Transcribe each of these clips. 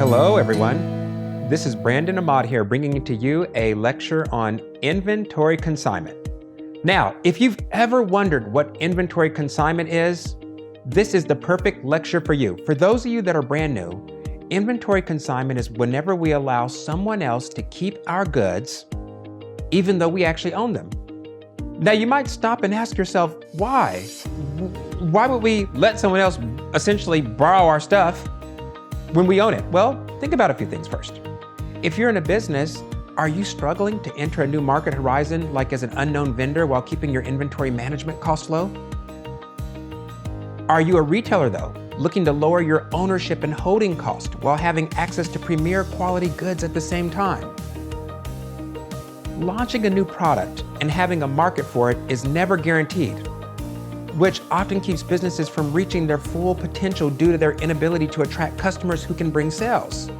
Hello, everyone. This is Brandon Ahmad here, bringing to you a lecture on inventory consignment. Now, if you've ever wondered what inventory consignment is, this is the perfect lecture for you. For those of you that are brand new, inventory consignment is whenever we allow someone else to keep our goods, even though we actually own them. Now, you might stop and ask yourself, why? Why would we let someone else essentially borrow our stuff when we own it? Well, think about a few things first. If you're in a business, are you struggling to enter a new market horizon like as an unknown vendor while keeping your inventory management costs low? Are you a retailer though, looking to lower your ownership and holding cost while having access to premier quality goods at the same time? Launching a new product and having a market for it is never guaranteed, which often keeps businesses from reaching their full potential due to their inability to attract customers who can bring sales.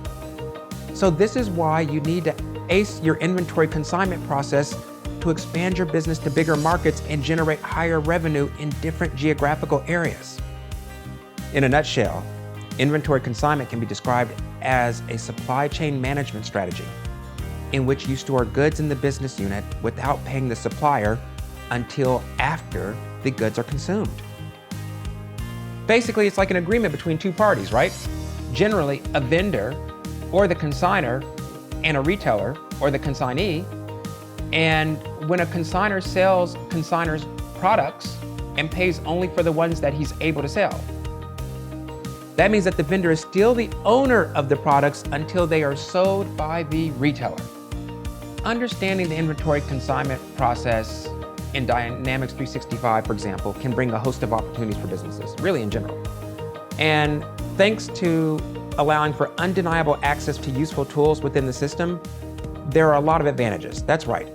So this is why you need to ace your inventory consignment process to expand your business to bigger markets and generate higher revenue in different geographical areas. In a nutshell, inventory consignment can be described as a supply chain management strategy in which you store goods in the business unit without paying the supplier until after the goods are consumed. Basically, it's like an agreement between two parties, right? Generally, a vendor or the consignor and a retailer or the consignee. And when a consignor sells consignor's products and pays only for the ones that he's able to sell, that means that the vendor is still the owner of the products until they are sold by the retailer. Understanding the inventory consignment process in Dynamics 365, for example, can bring a host of opportunities for businesses, really in general. And thanks to allowing for undeniable access to useful tools within the system, there are a lot of advantages. That's right.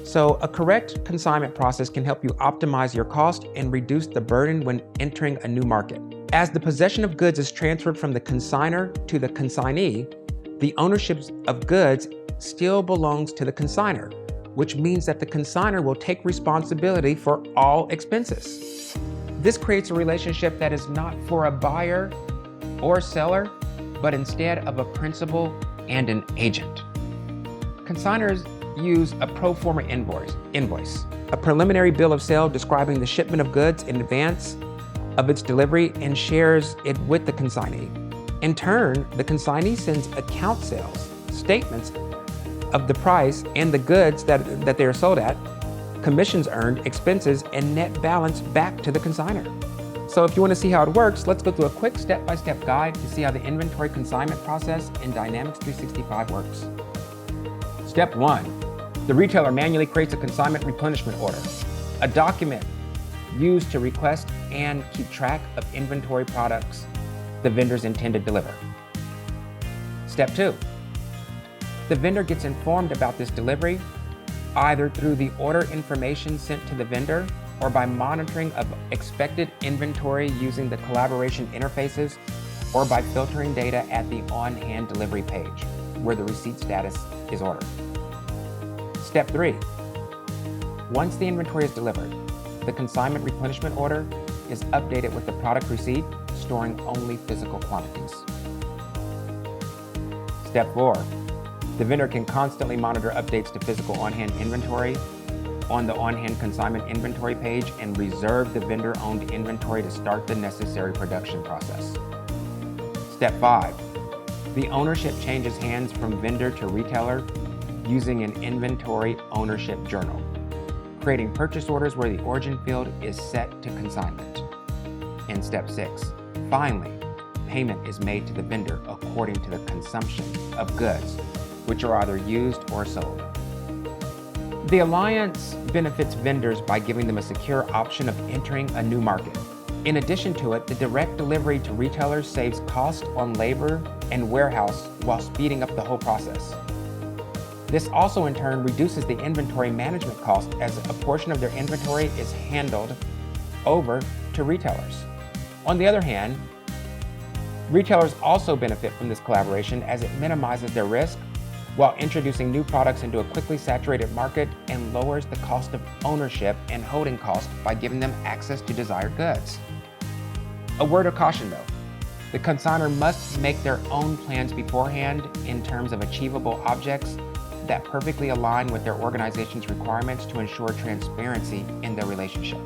So a correct consignment process can help you optimize your cost and reduce the burden when entering a new market. As the possession of goods is transferred from the consignor to the consignee, the ownership of goods still belongs to the consignor, which means that the consignor will take responsibility for all expenses. This creates a relationship that is not for a buyer or seller, but instead of a principal and an agent. Consignors use a pro forma invoice, a preliminary bill of sale describing the shipment of goods in advance of its delivery, and shares it with the consignee. In turn, the consignee sends account sales statements of the price and the goods that they are sold at, commissions earned, expenses, and net balance back to the consignor. So if you want to see how it works, let's go through a quick step-by-step guide to see how the inventory consignment process in Dynamics 365 works. Step 1, the retailer manually creates a consignment replenishment order, a document used to request and keep track of inventory products the vendors intend to deliver. Step 2, the vendor gets informed about this delivery either through the order information sent to the vendor or by monitoring of expected inventory using the collaboration interfaces or by filtering data at the on-hand delivery page where the receipt status is ordered. Step 3, once the inventory is delivered, the consignment replenishment order is updated with the product receipt, storing only physical quantities. Step 4, the vendor can constantly monitor updates to physical on-hand inventory on the on-hand consignment inventory page and reserve the vendor-owned inventory to start the necessary production process. Step 5, the ownership changes hands from vendor to retailer using an inventory ownership journal, creating purchase orders where the origin field is set to consignment. And Step 6, finally, payment is made to the vendor according to the consumption of goods, which are either used or sold. The Alliance benefits vendors by giving them a secure option of entering a new market. In addition to it, the direct delivery to retailers saves cost on labor and warehouse while speeding up the whole process. This also in turn reduces the inventory management cost as a portion of their inventory is handled over to retailers. On the other hand, retailers also benefit from this collaboration as it minimizes their risk while introducing new products into a quickly saturated market and lowers the cost of ownership and holding cost by giving them access to desired goods. A word of caution though, The consignor must make their own plans beforehand in terms of achievable objects that perfectly align with their organization's requirements to ensure transparency in their relationship.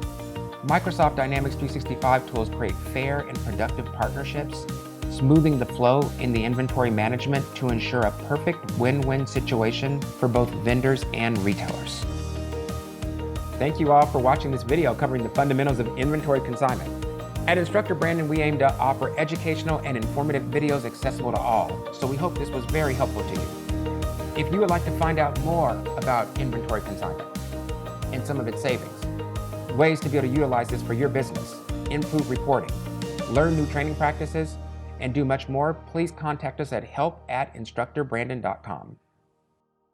Microsoft Dynamics 365 tools create fair and productive partnerships, smoothing the flow in the inventory management to ensure a perfect win-win situation for both vendors and retailers. Thank you all for watching this video covering the fundamentals of inventory consignment. At Instructor Brandon, we aim to offer educational and informative videos accessible to all, so we hope this was very helpful to you. If you would like to find out more about inventory consignment and some of its savings, ways to be able to utilize this for your business, improve reporting, learn new training practices, and do much more, please contact us at help@instructorbrandon.com.